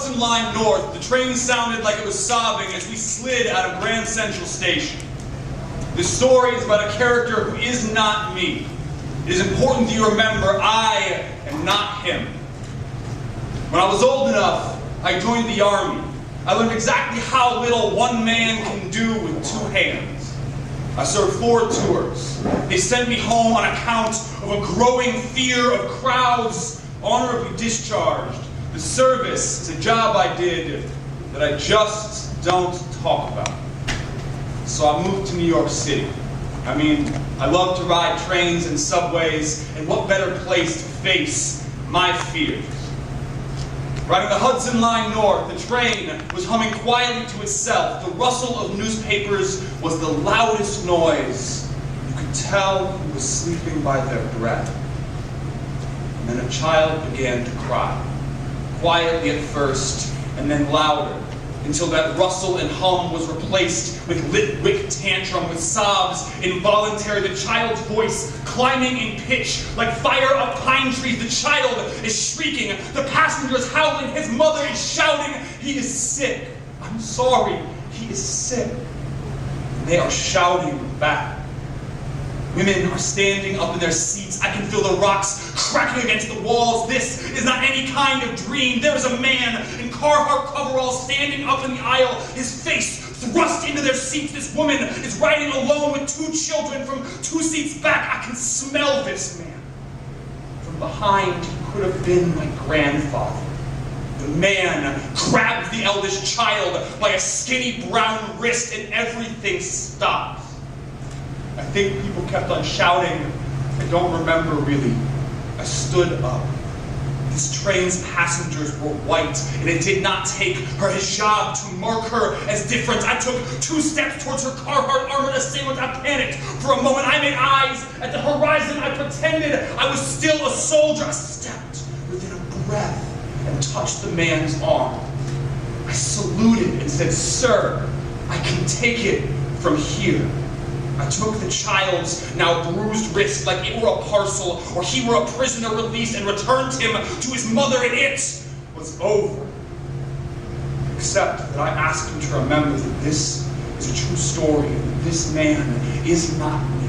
Hudson Line North, the train sounded like it was sobbing as we slid out of Grand Central Station. This story is about a character who is not me. It is important that you remember I am not him. When I was old enough, I joined the Army. I learned exactly how little one man can do with 2 hands. I served 4 tours. They sent me home on account of a growing fear of crowds, honorably discharged. The service is a job I did that I just don't talk about. So I moved to New York City. I mean, I love to ride trains and subways, and what better place to face my fears? Riding the Hudson Line North, the train was humming quietly to itself. The rustle of newspapers was the loudest noise. You could tell who was sleeping by their breath. And then a child began to cry, quietly at first, and then louder, until that rustle and hum was replaced with lit-wick tantrum, with sobs involuntary, the child's voice climbing in pitch like fire up pine trees. The child is shrieking, the passenger is howling, his mother is shouting, he is sick. I'm sorry, he is sick. And they are shouting back. Women are standing up in their seats. I can feel the rocks cracking against the walls. This is not any kind of dream. There is a man in Carhartt coveralls standing up in the aisle, his face thrust into their seats. This woman is riding alone with 2 children from 2 seats back. I can smell this man. From behind, he could have been my grandfather. The man grabbed the eldest child by a skinny brown wrist, and everything stopped. I think people kept on shouting. I don't remember really. I stood up. This train's passengers were white, and it did not take her hijab to mark her as different. I took 2 steps towards her Carhartt armored assailant. I panicked. For a moment, I made eyes at the horizon. I pretended I was still a soldier. I stepped within a breath and touched the man's arm. I saluted and said, "Sir, I can take it from here." I took the child's now bruised wrist like it were a parcel, or he were a prisoner released, and returned him to his mother, and it was over. Except that I asked him to remember that this is a true story, and that this man is not me.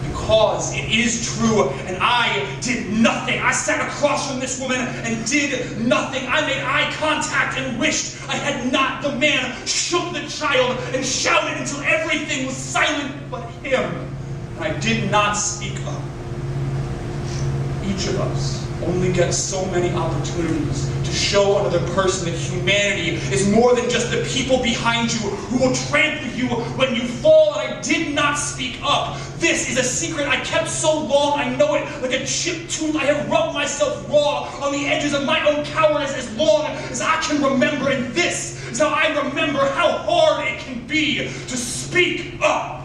Because it is true, and I did nothing. I sat across from this woman and did nothing. I made eye contact and wished I had not. The man shook the child and shouted until everything was silent but him. And I did not speak up. Each of us only gets so many opportunities to show another person that humanity is more than just the people behind you who will trample you when you fall, and I did not speak up. This is a secret I kept so long, I know it like a chipped tooth. I have rubbed myself raw on the edges of my own cowardice as long as I can remember, and this is how I remember how hard it can be to speak up.